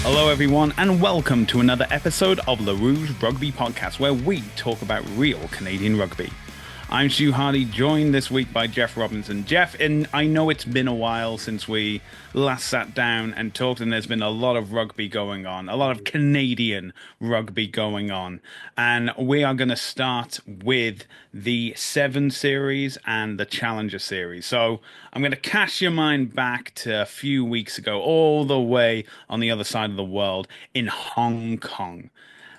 Hello, everyone, and welcome to another episode of the Rouge Rugby podcast, where we talk about real Canadian rugby. I'm Stu Hardy, joined this week by Jeff Robinson. Jeff, and I know it's been a while since we last sat down and talked, and there's been a lot of rugby going on, a lot of Canadian rugby going on. And we are going to start with the Seven Series and the Challenger Series. So I'm going to cast your mind back to a few weeks ago, all the way on the other side of the world in Hong Kong.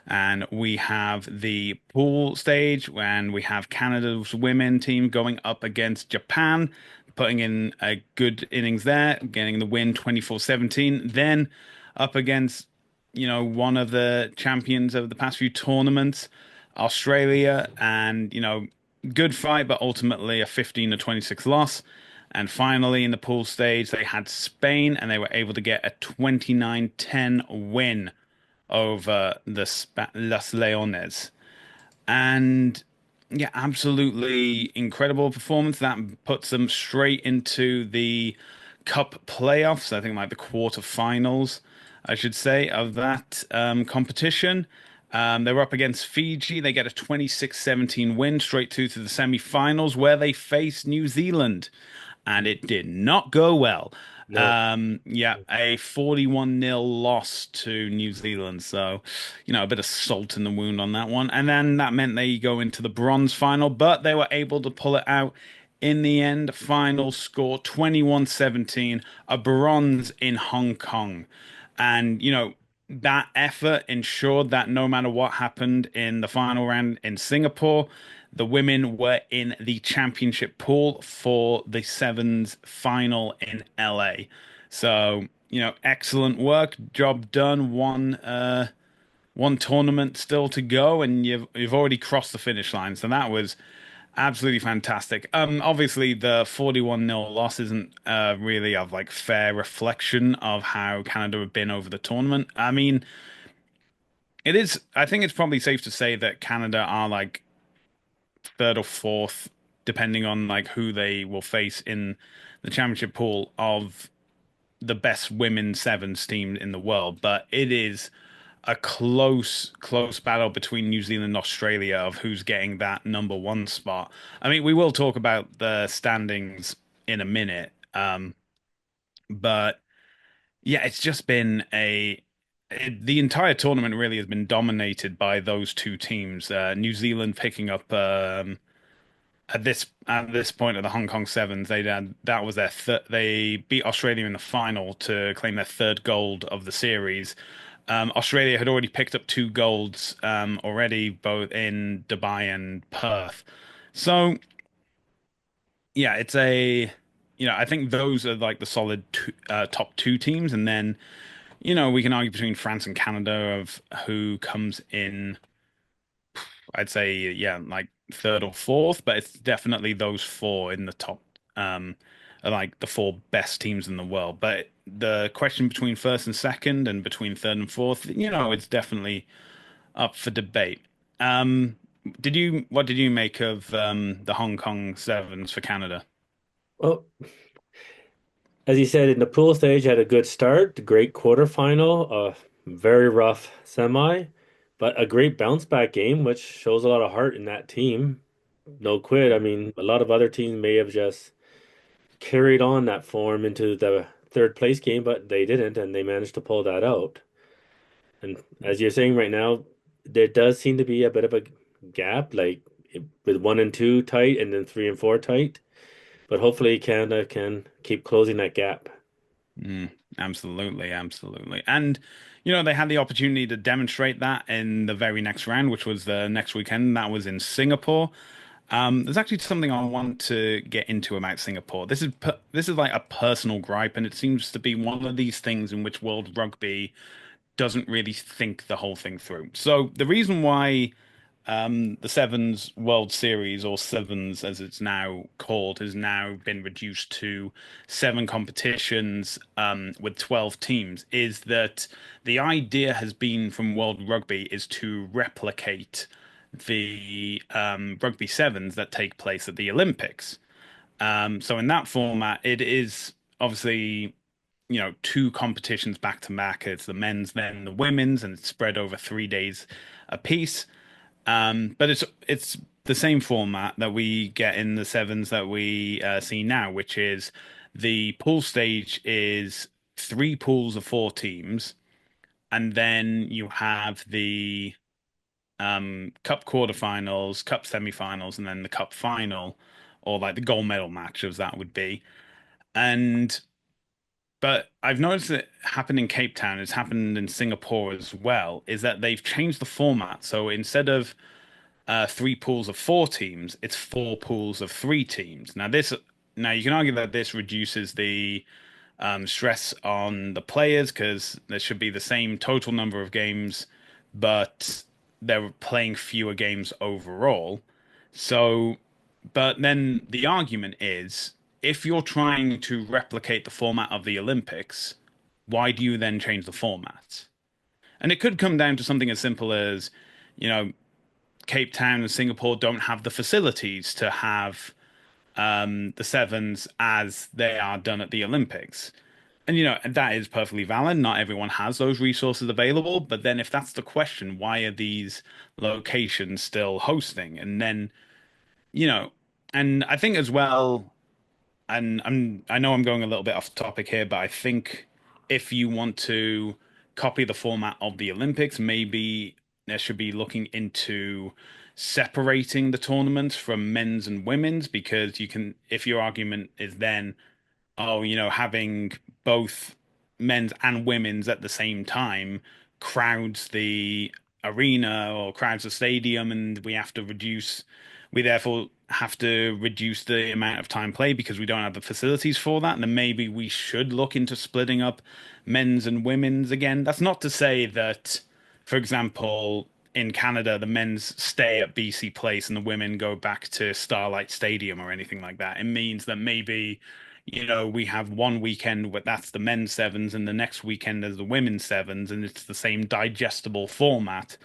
And we have the pool stage, and we have Canada's women team going up against Japan, putting in a good innings there, getting the win 24-17. Then up against, one of the champions of the past few tournaments, Australia, and, good fight, but ultimately a 15-26 loss. And finally, in the pool stage, they had Spain, and they were able to get a 29-10 win over the Las Leones. And yeah, absolutely incredible performance. That puts them straight into the Cup playoffs. I think like the quarterfinals, I should say, of that competition. They were up against Fiji. They get a 26-17 win straight through to the semi-finals where they face New Zealand. And it did not go well. No. Yeah, a 41-0 loss to New Zealand. So, a bit of salt in the wound on that one. And then that meant they go into the bronze final, but they were able to pull it out in the end. Final score 21-17, a bronze in Hong Kong. And, that effort ensured that no matter what happened in the final round in Singapore, the women were in the championship pool for the Sevens final in LA. So, excellent work, job done. One tournament still to go, and you've already crossed the finish line. So that was absolutely fantastic. Obviously the 41-0 loss isn't really of like fair reflection of how Canada have been over the tournament. I mean, it is. I think it's probably safe to say that Canada are like third or fourth, depending on like who they will face in the championship pool of the best women's sevens team in the world. But it is a close battle between New Zealand and Australia of who's getting that number one spot. I mean, we will talk about the standings in a minute. But yeah, it's just been the entire tournament really has been dominated by those two teams. New Zealand picking up at this point of the Hong Kong Sevens, that was their they beat Australia in the final to claim their third gold of the series. Australia had already picked up two golds already, both in Dubai and Perth. So yeah, I think those are like the solid top two teams, and then we can argue between France and Canada of who comes in. I'd say, yeah, like third or fourth, but it's definitely those four in the top, are like the four best teams in the world. But the question between first and second and between third and fourth, it's definitely up for debate. Um, what did you make of the Hong Kong Sevens for Canada? Well, as you said, in the pool stage, had a good start, great quarterfinal, a very rough semi, but a great bounce back game, which shows a lot of heart in that team. No quit. I mean, a lot of other teams may have just carried on that form into the third place game, but they didn't, and they managed to pull that out. And as you're saying right now, there does seem to be a bit of a gap, like with one and two tight, and then three and four tight. But hopefully Canada can keep closing that gap. Mm, absolutely, absolutely. And, they had the opportunity to demonstrate that in the very next round, which was the next weekend. That was in Singapore. There's actually something I want to get into about Singapore. This is like a personal gripe, and it seems to be one of these things in which World Rugby doesn't really think the whole thing through. So the reason why the Sevens World Series, or Sevens as it's now called, has now been reduced to seven competitions with 12 teams, is that the idea has been from World Rugby is to replicate the rugby sevens that take place at the Olympics. So in that format, it is obviously two competitions back to back. It's the men's, then the women's, and it's spread over 3 days apiece. But it's the same format that we get in the sevens that we see now, which is the pool stage is three pools of four teams, and then you have the cup quarterfinals, cup semifinals, and then the cup final, or like the gold medal match, as that would be. And but I've noticed it happened in Cape Town, it's happened in Singapore as well, is that they've changed the format. So instead of three pools of four teams, it's four pools of three teams. Now you can argue that this reduces the stress on the players because there should be the same total number of games, but they're playing fewer games overall. So, but then the argument is if you're trying to replicate the format of the Olympics, why do you then change the format? And it could come down to something as simple as, you know, Cape Town and Singapore don't have the facilities to have the sevens as they are done at the Olympics. And that is perfectly valid. Not everyone has those resources available. But then if that's the question, why are these locations still hosting? And then, you know, and I think as well, and I know I'm going a little bit off topic here, but I think if you want to copy the format of the Olympics, maybe there should be looking into separating the tournaments from men's and women's because you can, if your argument is then oh, having both men's and women's at the same time crowds the arena or crowds the stadium, and we therefore have to reduce the amount of time played because we don't have the facilities for that. And then maybe we should look into splitting up men's and women's again. That's not to say that, for example, in Canada, the men's stay at BC Place and the women go back to Starlight Stadium or anything like that. It means that maybe we have one weekend where that's the men's sevens, and the next weekend is the women's sevens, and it's the same digestible format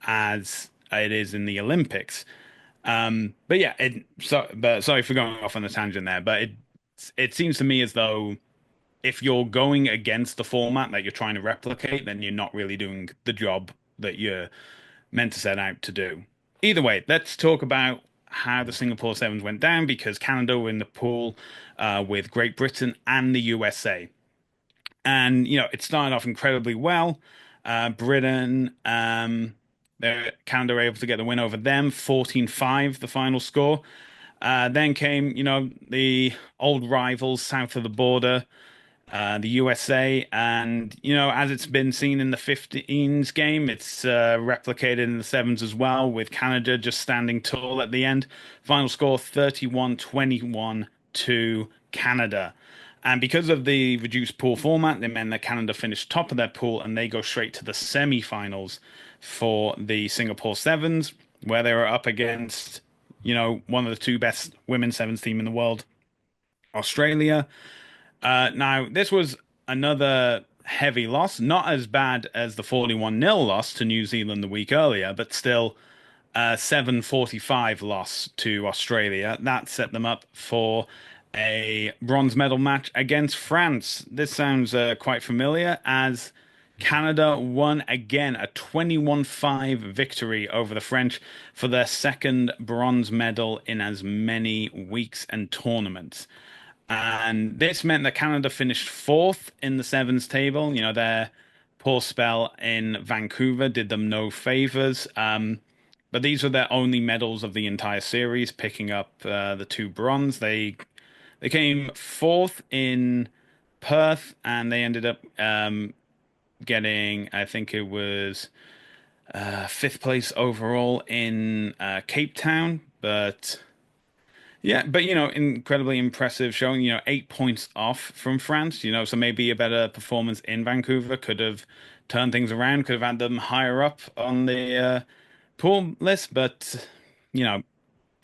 as it is in the Olympics. But yeah, but sorry for going off on a tangent there, but it seems to me as though if you're going against the format that you're trying to replicate, then you're not really doing the job that you're meant to set out to do. Either way, let's talk about how the Singapore Sevens went down because Canada were in the pool with Great Britain and the USA. And, it started off incredibly well. Britain, Canada were able to get the win over them, 14-5, the final score. Then came, the old rivals south of the border, the USA, and as it's been seen in the 15s game, it's replicated in the sevens as well, with Canada just standing tall at the end. Final score 31-21 to Canada. And because of the reduced pool format, it meant that Canada finished top of their pool and they go straight to the semi-finals for the Singapore Sevens, where they were up against, one of the two best women's sevens team in the world, Australia. Now, this was another heavy loss, not as bad as the 41-0 loss to New Zealand the week earlier, but still 7-45 loss to Australia. That set them up for a bronze medal match against France. This sounds quite familiar as Canada won again a 21-5 victory over the French for their second bronze medal in as many weeks and tournaments. And this meant that Canada finished fourth in the sevens table. Their poor spell in Vancouver did them no favors. But these were their only medals of the entire series, picking up the two bronze. They came fourth in Perth, and they ended up getting, I think it was fifth place overall in Cape Town. But yeah, but incredibly impressive showing, 8 points off from France, so maybe a better performance in Vancouver could have turned things around, could have had them higher up on the pool list, but you know,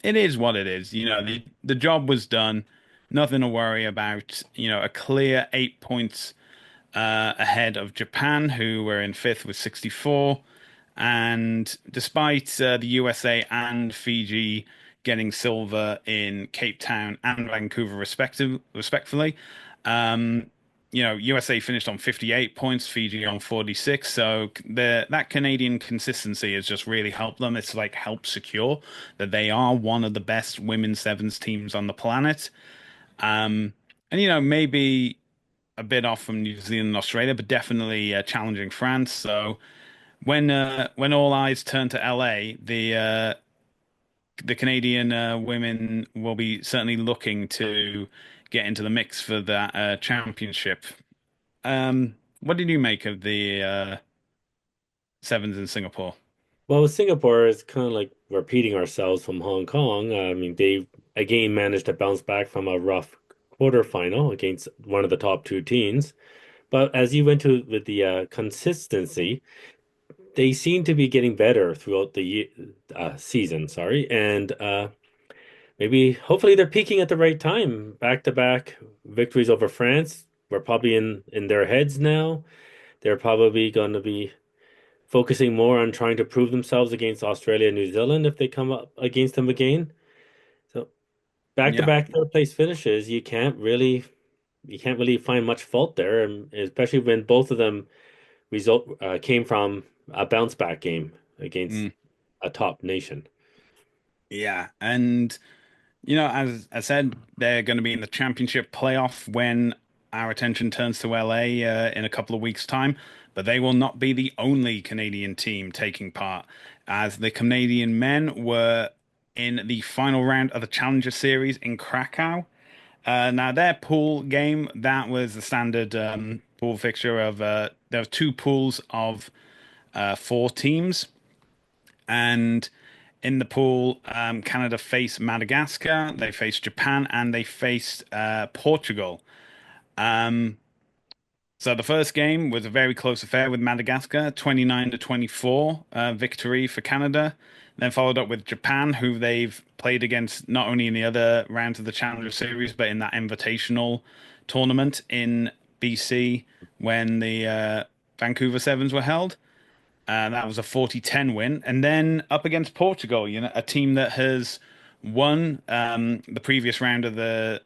it is what it is. The job was done. Nothing to worry about. A clear 8 points ahead of Japan, who were in fifth with 64. And despite the USA and Fiji getting silver in Cape Town and Vancouver respectively, um, USA finished on 58 points, Fiji on 46. So that Canadian consistency has just really helped them. It's like helped secure that they are one of the best women's sevens teams on the planet. And maybe a bit off from New Zealand and Australia, but definitely challenging France. So when all eyes turn to LA, the Canadian women will be certainly looking to get into the mix for that championship. What did you make of the sevens in Singapore? Well, Singapore is kind of like repeating ourselves from Hong Kong. I mean, they again managed to bounce back from a rough quarterfinal against one of the top two teams. But as you went to with the consistency, they seem to be getting better throughout the season. Sorry, and maybe hopefully they're peaking at the right time. Back-to-back victories over France. We're probably in their heads now. They're probably going to be focusing more on trying to prove themselves against Australia and New Zealand if they come up against them again. So Yeah. back-to-back third place finishes, you can't really find much fault there, and especially when both of them result came from a bounce back game against Mm, a top nation. yeah. And as I said, they're going to be in the championship playoff when our attention turns to LA in a couple of weeks' time. But they will not be the only Canadian team taking part, as the Canadian men were in the final round of the Challenger Series in Krakow. Now, their pool game, that was the standard pool fixture of there were two pools of four teams. And in the pool, Canada faced Madagascar, they faced Japan, and they faced Portugal. Um, so the first game was a very close affair with Madagascar, 29 to 24 victory for Canada. Then followed up with Japan, who they've played against not only in the other rounds of the Challenger Series, but in that invitational tournament in BC when the Vancouver Sevens were held. That was a 40-10 win. And then up against Portugal, a team that has won the previous round of the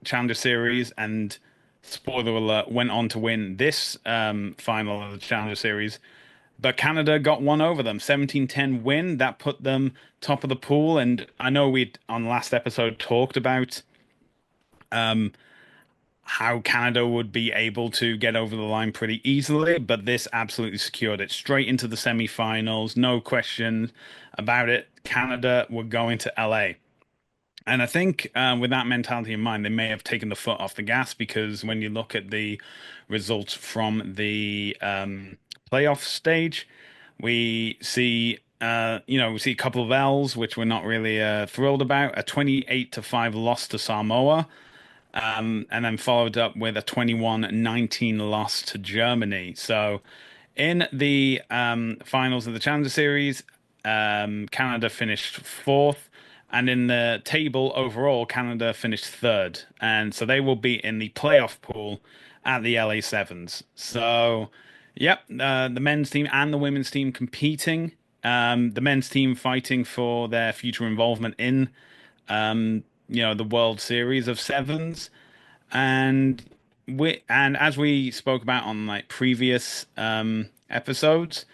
Challenger Series and, spoiler alert, went on to win this final of the Challenger Series. But Canada got one over them, 17-10 win. That put them top of the pool. And I know we on last episode talked about how Canada would be able to get over the line pretty easily, but this absolutely secured it straight into the semifinals. No question about it. Canada were going to LA. And I think with that mentality in mind, they may have taken the foot off the gas because when you look at the results from the playoff stage, we see a couple of L's, which we're not really thrilled about. A 28-5 loss to Samoa, and then followed up with a 21-19 loss to Germany. So in the finals of the Challenger Series, Canada finished fourth. And in the table overall, Canada finished third. And so they will be in the playoff pool at the LA Sevens. So, yep, the men's team and the women's team competing. The men's team fighting for their future involvement in the World Series of Sevens. And as we spoke about on like previous episodes,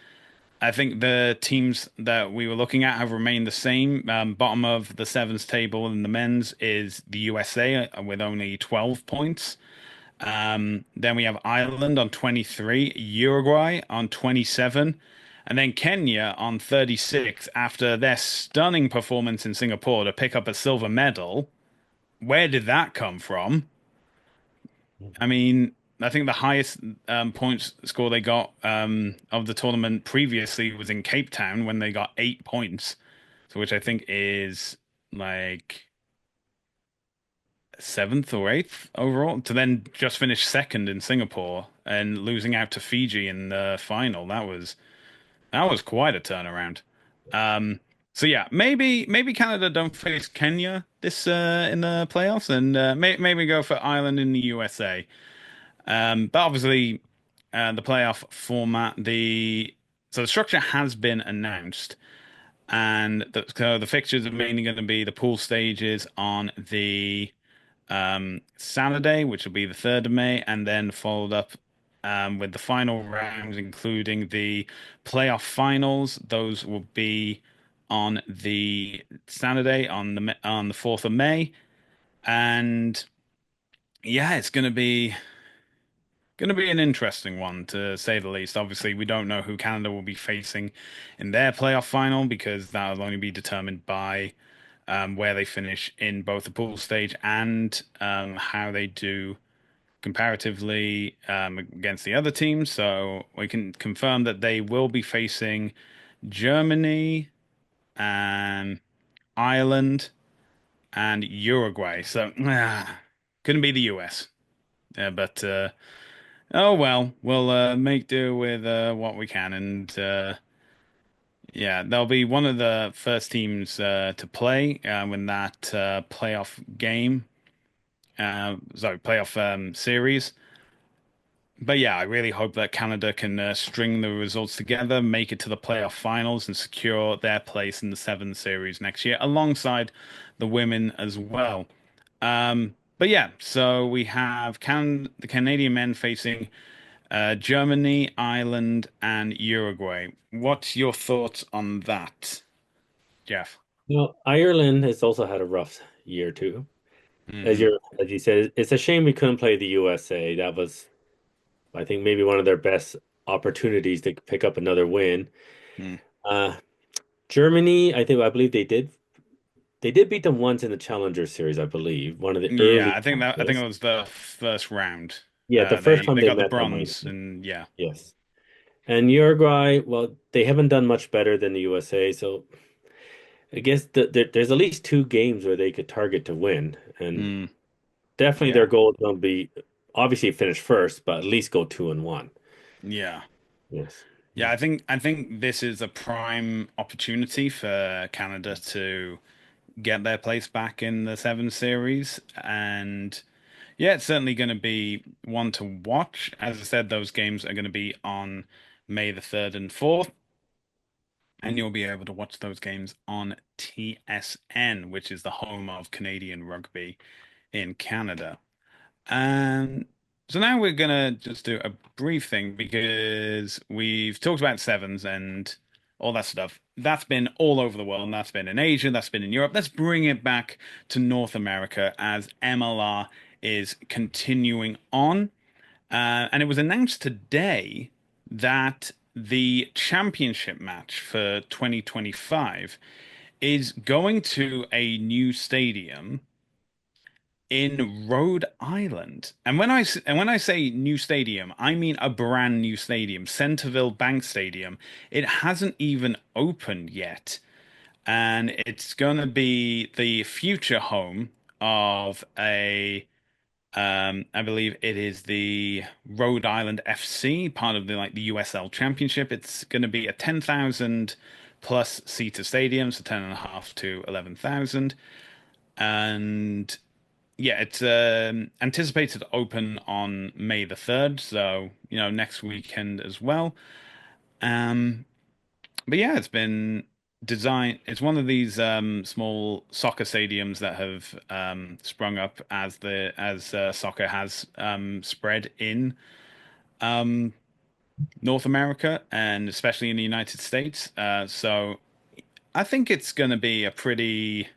I think the teams that we were looking at have remained the same. Bottom of the sevens table in the men's is the USA with only 12 points. Then we have Ireland on 23, Uruguay on 27, and then Kenya on 36 after their stunning performance in Singapore to pick up a silver medal. Where did that come from? I mean, I think the highest points score they got of the tournament previously was in Cape Town when they got 8 points, so which I think is like seventh or eighth overall, to then just finish second in Singapore and losing out to Fiji in the final. That was quite a turnaround. Um, so yeah, maybe Canada don't face Kenya this in the playoffs, and maybe go for Ireland in the USA. But obviously, the playoff format, the structure has been announced, and so the fixtures are mainly going to be the pool stages on the Saturday, which will be the 3rd of May, and then followed up with the final rounds, including the playoff finals. Those will be on the Saturday on the 4th of May, and yeah, it's going to be an interesting one to say the least. Obviously, we don't know who Canada will be facing in their playoff final because that will only be determined by where they finish in both the pool stage and how they do comparatively against the other teams. So we can confirm that they will be facing Germany and Ireland and Uruguay. So couldn't be the US. But oh well, we'll make do with what we can. And yeah, they'll be one of the first teams to play in that playoff game. Sorry, playoff series. But yeah, I really hope that Canada can string the results together, make it to the playoff finals, and secure their place in the Seven Series next year, alongside the women as well. But yeah, so we have the Canadian men facing Germany, Ireland, and Uruguay. What's your thoughts on that, Jeff? Ireland has also had a rough year too. Hmm. As you said, it's a shame we couldn't play the USA. That was, I think, maybe one of their best opportunities to pick up another win. Hmm. Uh, Germany, I believe they did beat them once in the Challenger Series, I believe, one of the Yeah, early I think it matches. was the first round. Yeah, the first time They they got the met them, bronze, and yeah. yes. And Uruguay, well, they haven't done much better than the USA, so I guess there's at least two games where they could target to win, and Hmm. definitely their Yeah. goal is going to be obviously finish first, but at least go 2-1. Yeah. Yes. Yeah, I think this is a prime opportunity for Canada to get their place back in the Seven Series, and yeah, it's certainly going to be one to watch. As I said, those games are going to be on May the 3rd and 4th, and you'll be able to watch those games on TSN, which is the home of Canadian rugby in Canada. And so now we're gonna just do a brief thing because we've talked about sevens and all that stuff. That's been all over the world. And that's been in Asia. That's been in Europe. Let's bring it back to North America as MLR is continuing on. And it was announced today that the championship match for 2025 is going to a new stadium in Rhode Island. And when I say new stadium, I mean a brand new stadium, Centerville Bank Stadium. It hasn't even opened yet, and it's going to be the future home of I believe it is the Rhode Island FC, part of the USL Championship. It's going to be a 10,000 plus seater stadium, so 10.5 to 11,000. And yeah, it's anticipated to open on May the 3rd, so next weekend as well. Um, but yeah, it's been designed. It's one of these small soccer stadiums that have sprung up as soccer has spread in um, North America and especially in the United States. So I think it's going to be a pretty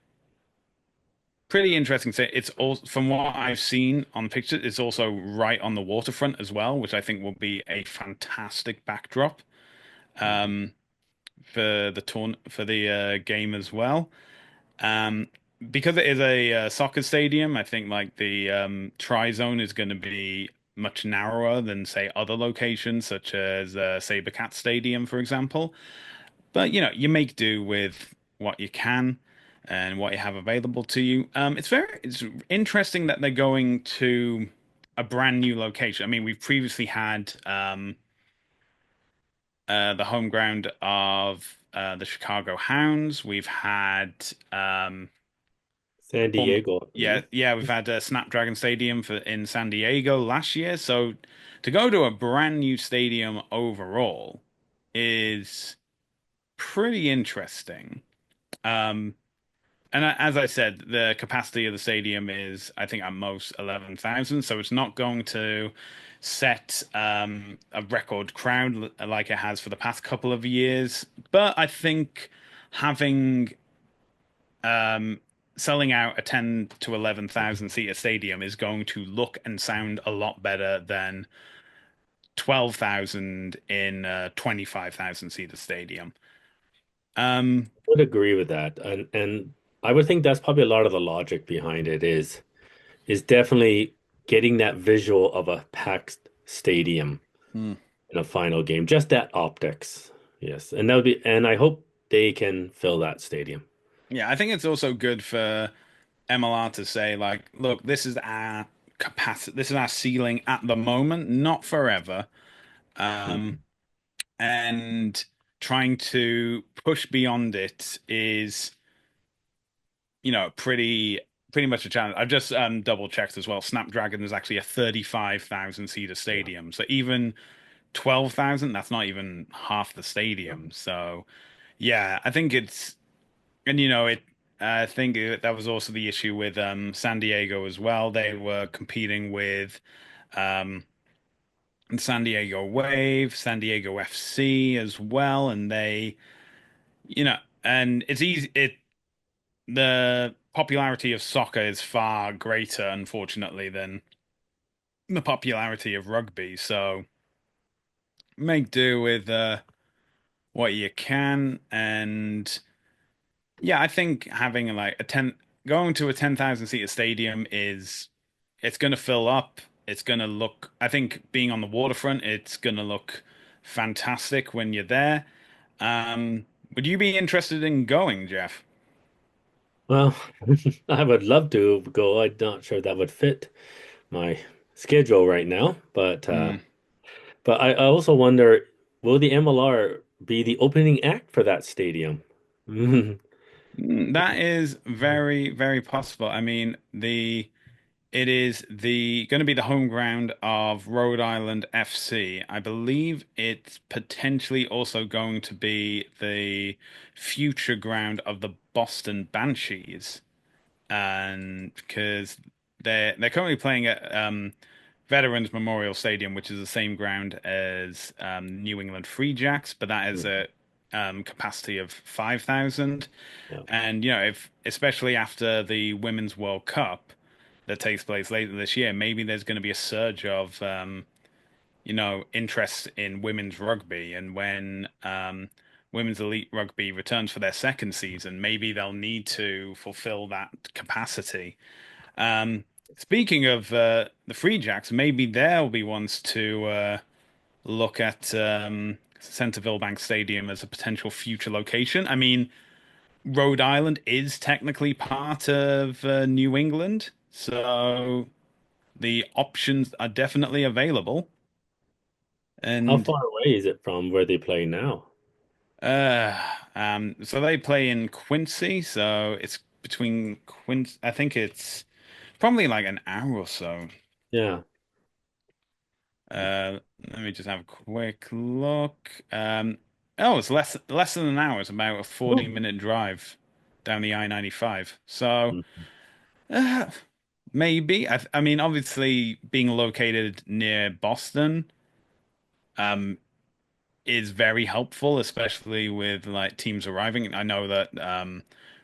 interesting. So it's all from what I've seen on pictures, it's also right on the waterfront as well, which I think will be a fantastic backdrop for the game as well. Um, because it is a soccer stadium, I think like the tri zone is going to be much narrower than say other locations such as Sabercat Stadium, for example. But you make do with what you can and what you have available to you. It's interesting that they're going to a brand new location. I mean, we've previously had the home ground of the Chicago Hounds. We've had San Diego, I yeah, believe. yeah, we've had Snapdragon Stadium in San Diego last year. So to go to a brand new stadium overall is pretty interesting. Um, And as I said, the capacity of the stadium is, I think, at most 11,000. So it's not going to set a record crowd like it has for the past couple of years. But I think having um, selling out a 10 to 11,000 seater stadium is going to look and sound a lot better than 12,000 in a 25,000 seater stadium. Um, Would agree with that. And I would think that's probably a lot of the logic behind it is definitely getting that visual of a packed stadium hmm. in a final game. Just that optics. Yes. And that would be and I hope they can fill that stadium. Yeah, I think it's also good for MLR to say, like, look, this is our capacity, this is our ceiling at the moment, not forever. Um, Mhm. and trying to push beyond it is, pretty much a challenge. I've just double checked as well. Snapdragon is actually a 35,000 seater Yeah. stadium. So even 12,000, that's not even half the stadium. So yeah, I think it's and it I think that was also the issue with San Diego as well. They were competing with um San Diego Wave, San Diego FC as well, and and it's easy the popularity of soccer is far greater, unfortunately, than the popularity of rugby. So make do with what you can, and yeah, I think having like going to a 10,000 seater stadium is it's going to fill up. It's going to look, I think being on the waterfront, it's going to look fantastic when you're there. Would you be interested in going, Jeff? Well, I would love to go. I'm not sure that would fit my schedule right now, Hmm. but I also wonder, will the MLR be the opening act for that stadium? That is very, very possible. I mean, it is the going to be the home ground of Rhode Island FC. I believe it's potentially also going to be the future ground of the Boston Banshees, and because they're currently playing at Veterans Memorial Stadium, which is the same ground as New England Free Jacks, but that is a capacity of 5,000. Yeah. And if especially after the Women's World Cup that takes place later this year, maybe there's going to be a surge of interest in women's rugby, and when women's elite rugby returns for their second season, maybe they'll need to fulfill that capacity. Um, Speaking of the Free Jacks, maybe they'll be ones to look at Centerville Bank Stadium as a potential future location. I mean, Rhode Island is technically part of New England, so the options are definitely available. How And far away is it from where they play now? uh, so they play in Quincy, so it's between Quincy. I think it's probably like an hour or so. Yeah. Let me just have a quick look. Oh, it's less than an hour. It's about a Oh. 40-minute drive down the I-95. So Mhm. uh, maybe. I mean, obviously, being located near Boston um, is very helpful, especially with like teams arriving. I know that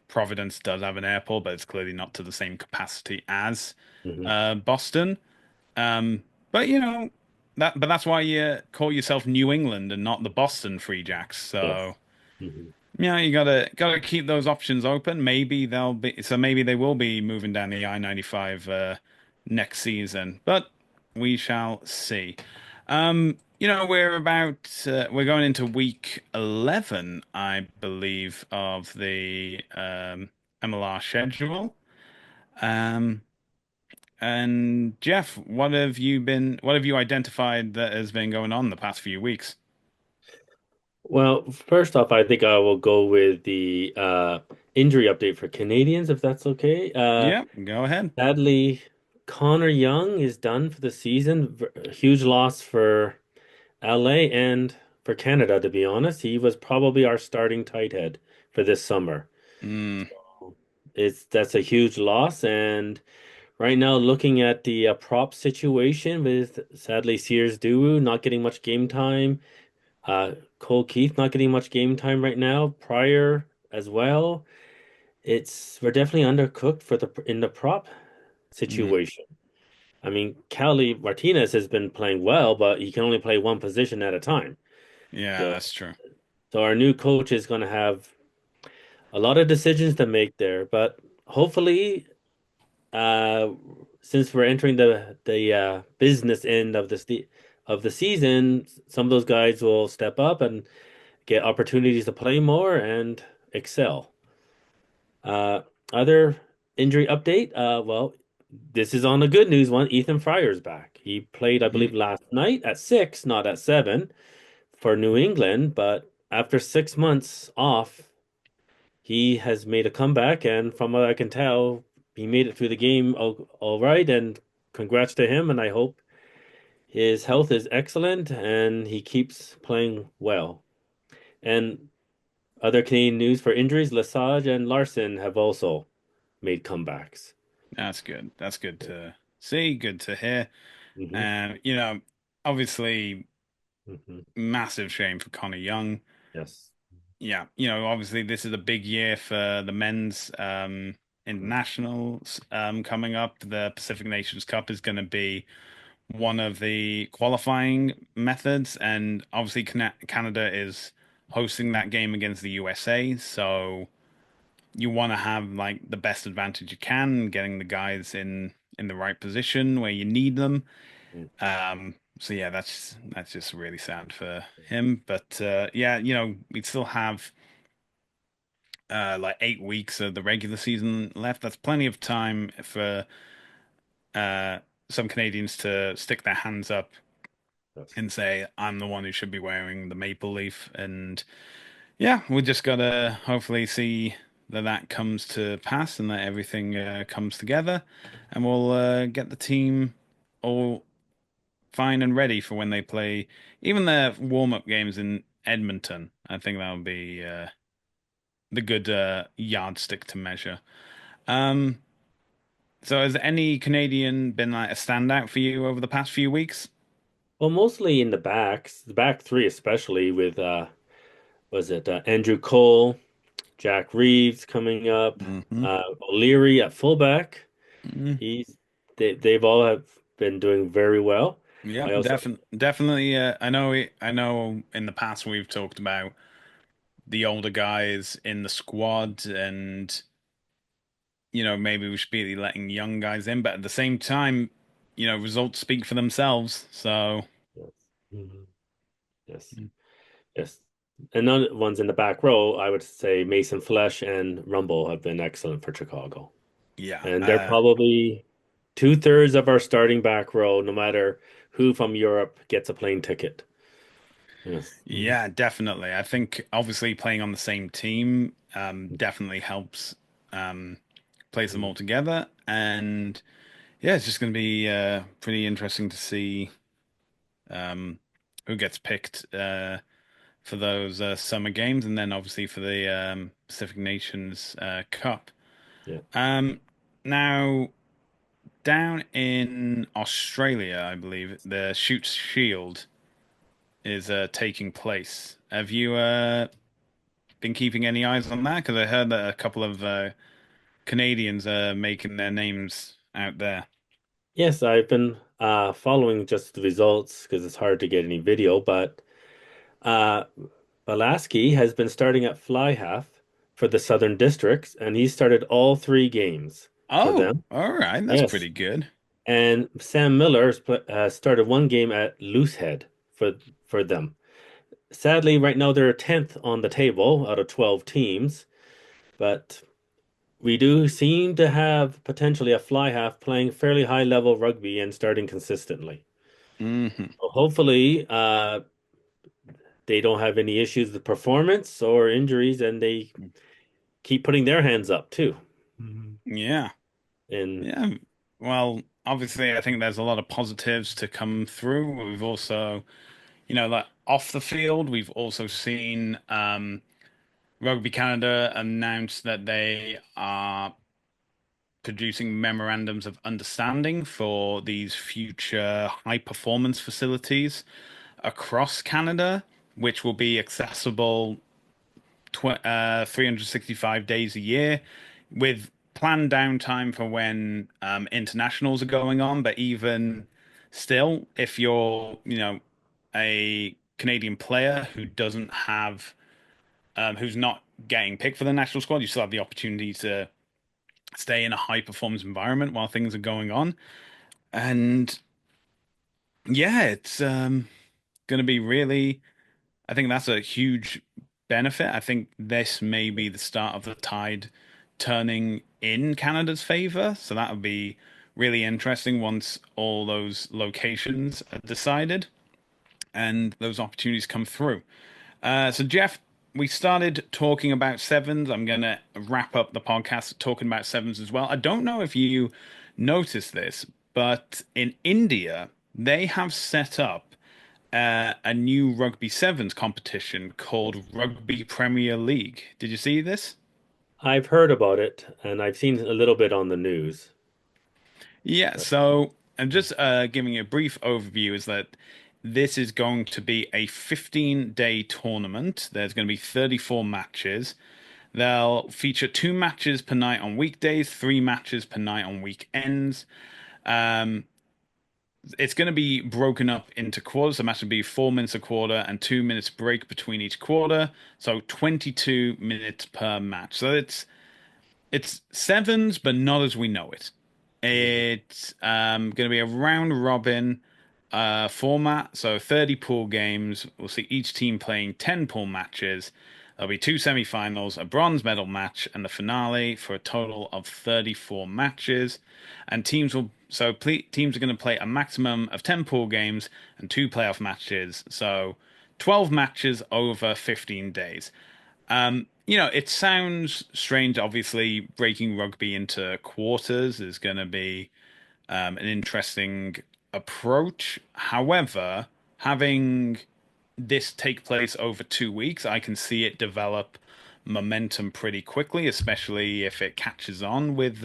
Providence does have an airport, but it's clearly not to the same capacity as Mhm. Boston. Um, but that's why you call yourself New England and not the Boston Free Jacks. So Yes. Mhm. yeah, you gotta keep those options open. Maybe they will be moving down the I-95 next season, but we shall see. We're going into week 11, I believe, of the MLR schedule. Um, and Jeff, what have you identified that has been going on the past few weeks? Well, first off, I think I will go with the injury update for Canadians, if that's okay. Yeah, go ahead. Sadly, Connor Young is done for the season. Huge loss for LA and for Canada, to be honest. He was probably our starting tight head for this summer. Mm, that's a huge loss. And right now, looking at the prop situation with sadly Sears Duru not getting much game time, Cole Keith not getting much game time right now, Pryor as well. We're definitely undercooked for the in the prop Mm. situation. I mean, Cali Martinez has been playing well, but he can only play one position at a time. Yeah, So, that's true. so our new coach is going to have a lot of decisions to make there, but hopefully, uh, since we're entering the business end of the season, some of those guys will step up and get opportunities to play more and excel. Uh, Other injury update. Well, this is on the good news one. Ethan Fryer's back. He played, I Mm. believe, last night at 6, not at 7, for New England. But after 6 months off, he has made a comeback, and from what I can tell, he made it through the game all right. And congrats to him. And I hope his health is excellent and he keeps playing well. And other Canadian news for injuries, Lesage and Larson have also made comebacks. That's good. That's good to see. Good to hear. Hmm. And obviously, Hmm. massive shame for Connor Young. Yes. Yeah, obviously this is a big year for the men's Mhm. internationals coming up. The Pacific Nations Cup is going to be one of the qualifying methods, and obviously Canada is hosting that game against the USA, so you want to have like the best advantage you can, getting the guys in the right position where you need them. Mm. So yeah, that's just really sad for him. But yeah, we'd still have like 8 weeks of the regular season left. That's plenty of time for uh some Canadians to stick their hands up Yes. and say, I'm the one who should be wearing the maple leaf. And yeah, we just gotta hopefully see that that comes to pass and that everything comes together, and we'll get the team all fine and ready for when they play even their warm-up games in Edmonton. I think that'll be the good yardstick to measure. Um, so has any Canadian been like a standout for you over the past few weeks? Well, mostly in the backs, the back three, especially with was it Andrew Cole, Jack Reeves coming up, Hmm. O'Leary at fullback. Hmm. He's they've all have been doing very well. Yeah, I also definitely. I know. In the past, we've talked about the older guys in the squad, and maybe we should be letting young guys in, but at the same time, results speak for themselves. So, yes. Mhm. Yes. Yes. And none ones in the back row, I would say Mason Flesh and Rumble have been excellent for Chicago. yeah, And they're probably two-thirds of our starting back row, no matter who from Europe gets a plane ticket. Yes. Mhm. yeah, definitely. I think obviously playing on the same team definitely helps place them all Mhm. together, and yeah, it's just going to be pretty interesting to see um, who gets picked for those summer games, and then obviously for the Pacific Nations Cup. Yeah. Um, Now, down in Australia, I believe the Shoots Shield is taking place. Have you been keeping any eyes on that? Because I heard that a couple of Canadians are making their names out there. Yes, I've been following just the results because it's hard to get any video, but uh Balaski has been starting at fly half for the Southern Districts, and he started all three games for Oh, them. all right, that's Yes. pretty good. And Sam Miller started one game at Loosehead for them. Sadly, right now they're 10th on the table out of 12 teams, but we do seem to have potentially a fly half playing fairly high level rugby and starting consistently. Hmm. So hopefully, they don't have any issues with performance or injuries, and they keep putting their hands up too. Mhm. Yeah, And yeah. Well, obviously, I think there's a lot of positives to come through. We've also, like off the field, we've also seen Rugby Canada announce that they are producing memorandums of understanding for these future high performance facilities across Canada, which will be accessible 365 days a year with planned downtime for when internationals are going on. But even still, if you're, a Canadian player who doesn't have, who's not getting picked for the national squad, you still have the opportunity to stay in a high performance environment while things are going on. And yeah, it's going to be really, I think that's a huge benefit. I think this may be the start of the tide turning in Canada's favor. So that would be really interesting once all those locations are decided and those opportunities come through. So, Jeff, we started talking about sevens. I'm going to wrap up the podcast talking about sevens as well. I don't know if you noticed this, but in India, they have set up a new rugby sevens competition called Rugby Premier League. Did you see this? I've heard about it and I've seen a little bit on the news. Yeah, But so I'm just giving you a brief overview is that this is going to be a 15-day tournament. There's going to be 34 matches. They'll feature 2 matches per night on weekdays, 3 matches per night on weekends. Um, it's going to be broken up into quarters. The match will be 4 minutes a quarter and 2 minutes break between each quarter. So 22 minutes per match. So it's sevens, but not as we know it. mhm. It's going to be a round robin format. So 30 pool games. We'll see each team playing 10 pool matches. There'll be 2 semi-finals, a bronze medal match, and the finale for a total of 34 matches. And teams are going to play a maximum of 10 pool games and 2 playoff matches. So 12 matches over 15 days. It sounds strange. Obviously, breaking rugby into quarters is going to be an interesting approach. However, having this take place over 2 weeks, I can see it develop momentum pretty quickly, especially if it catches on with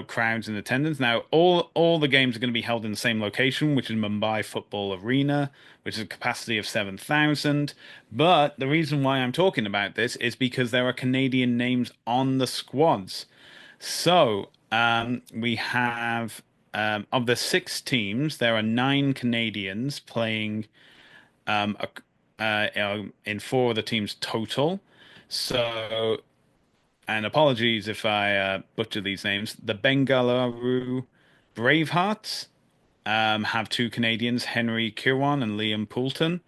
crowds in attendance. Now, all the games are going to be held in the same location, which is Mumbai Football Arena, which is a capacity of 7,000. But the reason why I'm talking about this is because there are Canadian names on the squads. So, we have of the 6 teams, there are 9 Canadians playing in 4 of the teams total. So and apologies if I butcher these names. The Bengaluru Bravehearts have 2 Canadians, Henry Kirwan and Liam Poulton.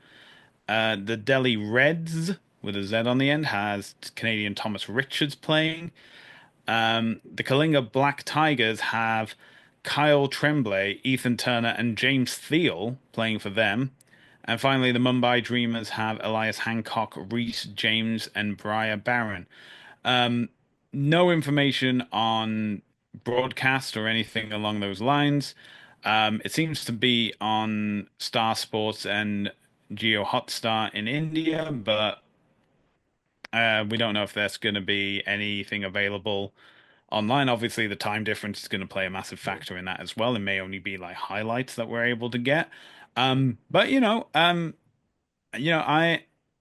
The Delhi Reds, with a Z on the end, has Canadian Thomas Richards playing. The Kalinga Black Tigers have Kyle Tremblay, Ethan Turner, and James Thiel playing for them. And finally, the Mumbai Dreamers have Elias Hancock, Reese James, and Briar Barron. No information on broadcast or anything along those lines. It seems to be on Star Sports and Geo Hotstar in India, but we don't know if there's going to be anything available online. Obviously, the time difference is going to play a massive factor in that as well. It may only be like highlights that we're able to get. But I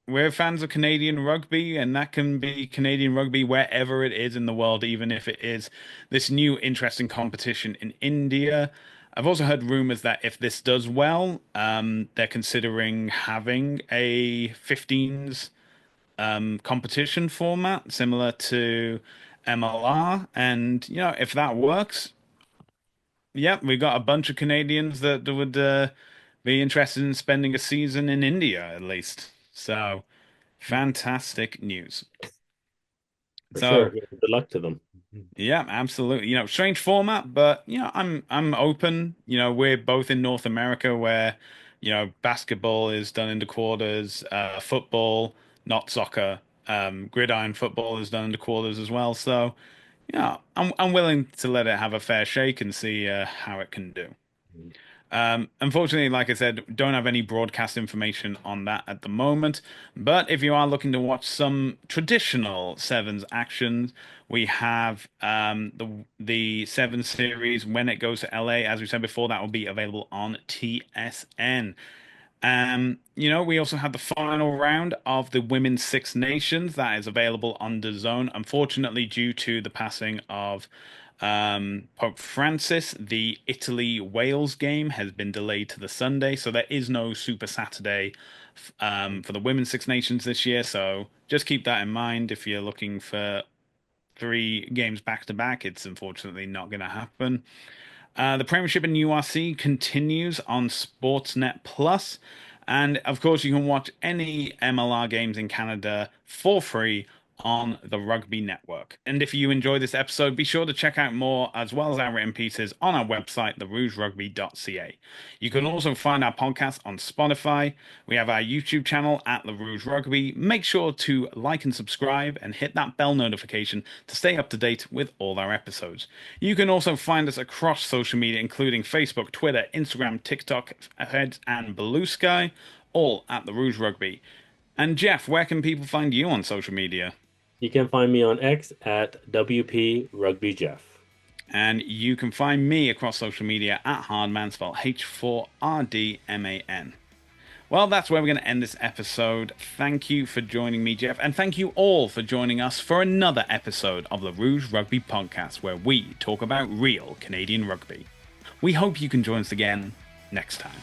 we're fans of Canadian rugby, and that can be Canadian rugby wherever it is in the world, even if it is this new interesting competition in India. I've also heard rumors that if this does well, they're considering having a 15s competition format similar to MLR. And if that works, yeah, we've got a bunch of Canadians that would be interested in spending a season in India at least. So fantastic news. For sure. So Yeah, good luck to them. yeah, absolutely. Strange format, but I'm open. We're both in North America where, basketball is done into quarters, football, not soccer, gridiron football is done into quarters as well. So, I'm willing to let it have a fair shake and see how it can do. Unfortunately, like I said, don't have any broadcast information on that at the moment. But if you are looking to watch some traditional Sevens actions, we have the Seven series when it goes to LA. As we said before, that will be available on TSN. We also had the final round of the Women's Six Nations that is available on DAZN. Unfortunately, due to the passing of Pope Francis, the Italy-Wales game has been delayed to the Sunday, so there is no Super Saturday for the Women's Six Nations this year. So just keep that in mind if you're looking for three games back to back. It's unfortunately not going to happen. The Premiership in URC continues on Sportsnet Plus, and of course, you can watch any MLR games in Canada for free on the Rugby Network. And if you enjoy this episode, be sure to check out more as well as our written pieces on our website, therougerugby.ca. You can also find our podcast on Spotify. We have our YouTube channel at the Rouge Rugby. Make sure to like and subscribe and hit that bell notification to stay up to date with all our episodes. You can also find us across social media, including Facebook, Twitter, Instagram, TikTok, Threads, and Blue Sky, all at the Rouge Rugby. And Jeff, where can people find you on social media? You can find me on X at WP Rugby Jeff. And you can find me across social media at Hardman, spelled H4RDMAN. Well, that's where we're going to end this episode. Thank you for joining me, Jeff, and thank you all for joining us for another episode of the Rouge Rugby Podcast, where we talk about real Canadian rugby. We hope you can join us again next time.